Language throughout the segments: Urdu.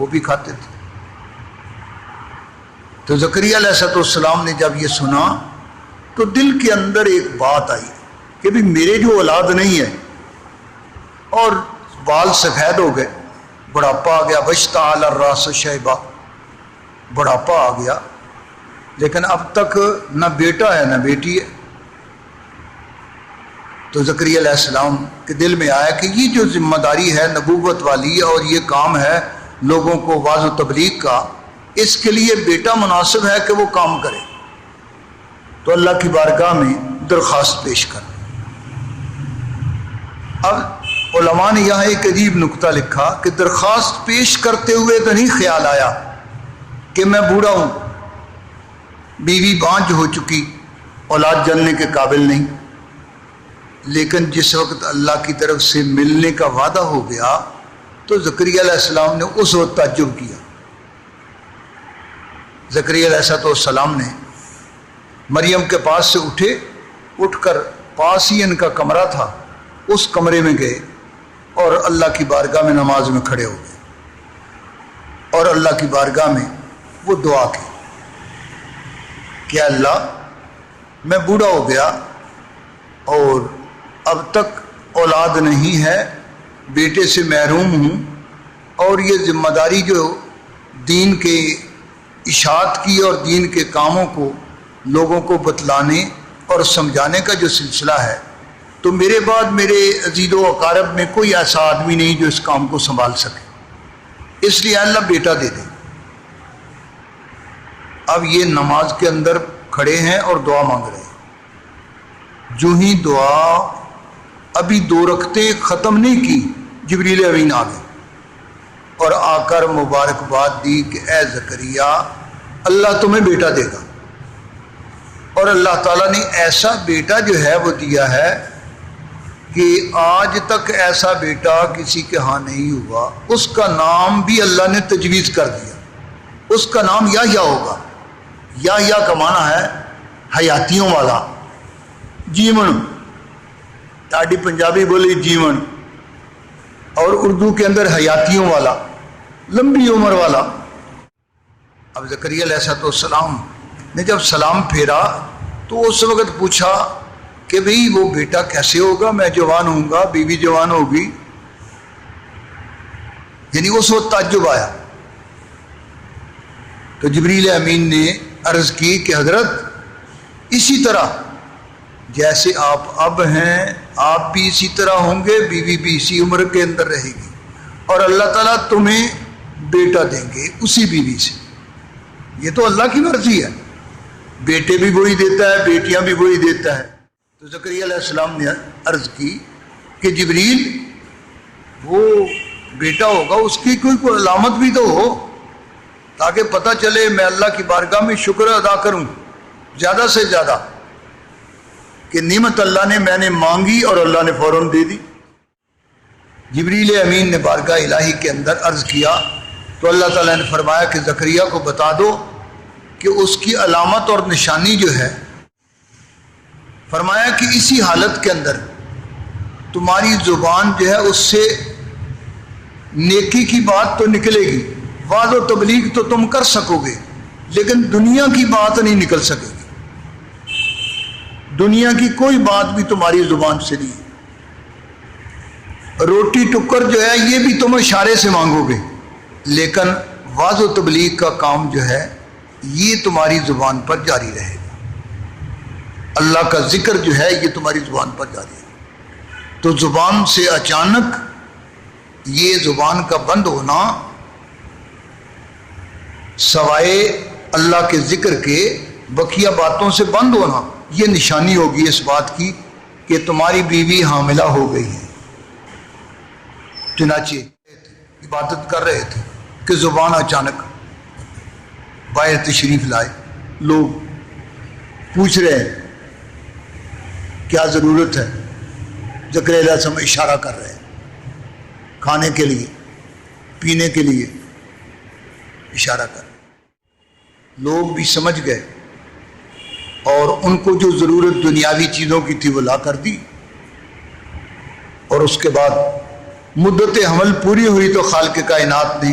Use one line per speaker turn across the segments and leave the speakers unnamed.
وہ بھی کھاتے تھے۔ تو زکریا علیہ السلام نے جب یہ سنا تو دل کے اندر ایک بات آئی کہ بھی میرے جو اولاد نہیں ہے اور بال سفید ہو گئے، بڑھاپا آ گیا، واشتعل الراس شیبا، بڑھاپا آ گیا، لیکن اب تک نہ بیٹا ہے نہ بیٹی ہے۔ تو زکریا علیہ السلام کے دل میں آیا کہ یہ جو ذمہ داری ہے نبوت والی اور یہ کام ہے لوگوں کو واعظ و تبلیغ کا، اس کے لیے بیٹا مناسب ہے کہ وہ کام کرے۔ تو اللہ کی بارگاہ میں درخواست پیش کر۔ اب علماء نے یہاں ایک عجیب نکتہ لکھا کہ درخواست پیش کرتے ہوئے تو نہیں خیال آیا کہ میں بوڑھا ہوں، بیوی بانجھ ہو چکی، اولاد جننے کے قابل نہیں، لیکن جس وقت اللہ کی طرف سے ملنے کا وعدہ ہو گیا تو زکریا علیہ السلام نے اس وقت تعجب کیا۔ زکریا علیہ السلام نے مریم کے پاس سے اٹھے، اٹھ کر پاس ہی ان کا کمرہ تھا، اس کمرے میں گئے اور اللہ کی بارگاہ میں نماز میں کھڑے ہو گئے اور اللہ کی بارگاہ میں وہ دعا کی کہ اللہ میں بوڑھا ہو گیا اور اب تک اولاد نہیں ہے، بیٹے سے محروم ہوں، اور یہ ذمہ داری جو دین کے اشاعت کی اور دین کے کاموں کو لوگوں کو بتلانے اور سمجھانے کا جو سلسلہ ہے، تو میرے بعد میرے عزیز و اقارب میں کوئی ایسا آدمی نہیں جو اس کام کو سنبھال سکے، اس لیے اللہ بیٹا دے دے۔ اب یہ نماز کے اندر کھڑے ہیں اور دعا مانگ رہے ہیں، جو ہی دعا ابھی 2 رکعتیں ختم نہیں کی جبریل امین آ گئے اور آ کر مبارکباد دی کہ اے زکریا اللہ تمہیں بیٹا دے گا، اور اللہ تعالیٰ نے ایسا بیٹا جو ہے وہ دیا ہے کہ آج تک ایسا بیٹا کسی کے ہاں نہیں ہوا۔ اس کا نام بھی اللہ نے تجویز کر دیا، اس کا نام یحییٰ ہوگا۔ یحییٰ کا معنی ہے حیاتیوں والا، جیون، تاڑی پنجابی بولی جیون، اور اردو کے اندر حیاتیوں والا، لمبی عمر والا۔ اب زکریا علیہ السلام نے جب سلام پھیرا تو اس وقت پوچھا کہ بھئی وہ بیٹا کیسے ہوگا، میں جوان ہوں گا، بیوی جوان ہوگی، یعنی اس وقت تعجب آیا۔ تو جبریل امین نے عرض کی کہ حضرت اسی طرح جیسے آپ اب ہیں آپ بھی اسی طرح ہوں گے، بیوی بھی اسی عمر کے اندر رہے گی، اور اللہ تعالیٰ تمہیں بیٹا دیں گے اسی بیوی سے۔ یہ تو اللہ کی مرضی ہے، بیٹے بھی وہی دیتا ہے، بیٹیاں بھی وہی دیتا ہے۔ تو زکریا علیہ السلام نے عرض کی کہ جبریل وہ بیٹا ہوگا اس کی کوئی علامت بھی تو ہو تاکہ پتہ چلے میں اللہ کی بارگاہ میں شکر ادا کروں زیادہ سے زیادہ کہ نعمت اللہ نے میں نے مانگی اور اللہ نے فوراً دے دی۔ جبریل امین نے بارگاہ الہی کے اندر عرض کیا تو اللہ تعالیٰ نے فرمایا کہ زکریا کو بتا دو کہ اس کی علامت اور نشانی جو ہے، فرمایا کہ اسی حالت کے اندر تمہاری زبان جو ہے اس سے نیکی کی بات تو نکلے گی، وعظ و تبلیغ تو تم کر سکو گے، لیکن دنیا کی بات نہیں نکل سکے گی، دنیا کی کوئی بات بھی تمہاری زبان سے نہیں۔ روٹی ٹکر جو ہے یہ بھی تم اشارے سے مانگو گے، لیکن وعظ و تبلیغ کا کام جو ہے یہ تمہاری زبان پر جاری رہے گا، اللہ کا ذکر جو ہے یہ تمہاری زبان پر جاری ہے۔ تو زبان سے اچانک یہ زبان کا بند ہونا سوائے اللہ کے ذکر کے بقیہ باتوں سے بند ہونا، یہ نشانی ہوگی اس بات کی کہ تمہاری بیوی حاملہ ہو گئی ہے۔ چنانچہ عبادت کر رہے تھے کہ زبان اچانک باہر تشریف لائے، لوگ پوچھ رہے ہیں کیا ضرورت ہے، زکریا علیہ السلام اشارہ کر رہے ہیں کھانے کے لیے پینے کے لیے اشارہ کر رہے ہیں۔ لوگ بھی سمجھ گئے اور ان کو جو ضرورت دنیاوی چیزوں کی تھی وہ لا کر دی، اور اس کے بعد مدت حمل پوری ہوئی تو خالق کائنات نے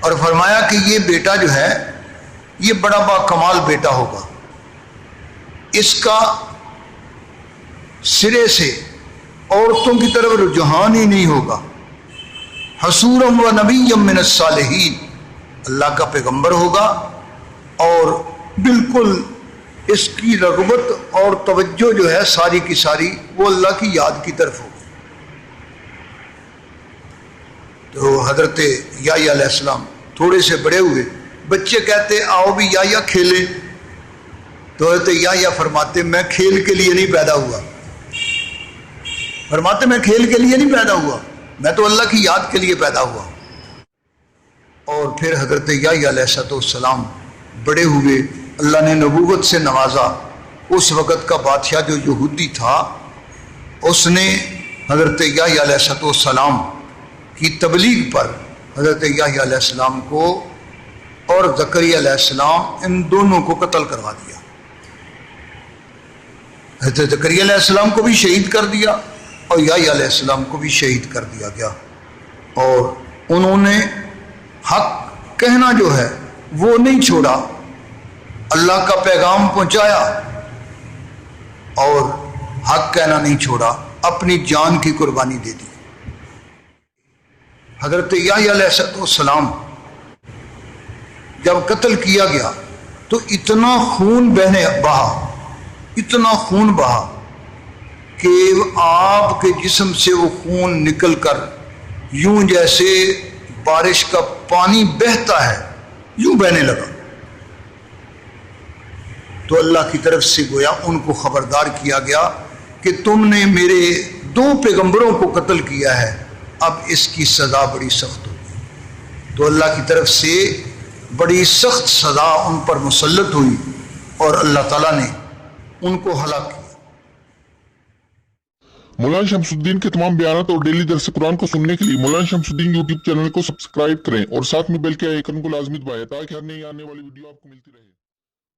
اور فرمایا کہ یہ بیٹا جو ہے یہ بڑا باکمال بیٹا ہوگا، اس کا سرے سے عورتوں کی طرف رجحان ہی نہیں ہوگا، حصورم و نبیم من الصالحین، اللہ کا پیغمبر ہوگا اور بالکل اس کی رغبت اور توجہ جو ہے ساری کی ساری وہ اللہ کی یاد کی طرف ہوگی۔ تو حضرت یحییٰ علیہ السلام تھوڑے سے بڑے ہوئے، بچے کہتے آؤ بھی یحییٰ کھیلیں، تو حضرت یحییٰ فرماتے میں کھیل کے لیے نہیں پیدا ہوا، فرماتے میں کھیل کے لیے نہیں پیدا ہوا، میں تو اللہ کی یاد کے لیے پیدا ہوا۔ اور پھر حضرت یحییٰ علیہ السلام بڑے ہوئے، اللہ نے نبوت سے نوازا۔ اس وقت کا بادشاہ جو یہودی تھا اس نے حضرت یحییٰ علیہ السلام کی تبلیغ پر حضرت یحییٰ علیہ السلام کو اور زکریا علیہ السلام ان دونوں کو قتل کروا دیا۔ حضرت زکریا علیہ السلام کو بھی شہید کر دیا اور یحییٰ علیہ السلام کو بھی شہید کر دیا گیا، اور انہوں نے حق کہنا جو ہے وہ نہیں چھوڑا، اللہ کا پیغام پہنچایا اور حق کہنا نہیں چھوڑا، اپنی جان کی قربانی دے دی۔ حضرت یحییٰ علیہ السلام جب قتل کیا گیا تو اتنا خون بہا کہ آپ کے جسم سے وہ خون نکل کر یوں جیسے بارش کا پانی بہتا ہے یوں بہنے لگا۔ تو اللہ کی طرف سے گویا ان کو خبردار کیا گیا کہ تم نے میرے 2 پیغمبروں کو قتل کیا ہے، اب اس کی سزا بڑی سخت ہوگی۔ تو اللہ کی طرف سے بڑی سخت سزا ان پر مسلط ہوئی اور اللہ تعالیٰ نے ان کو ہلاک کیا۔
مولانا شمس الدین کے تمام بیانات اور ڈیلی درس قرآن کو سننے کے لیے مولانا شمس الدین یوٹیوب چینل کو سبسکرائب کریں اور ساتھ میں بیل کے آئیکن کو لازمی دبائیں تاکہ ہر نئی آنے والی ویڈیو آپ کو ملتی رہے۔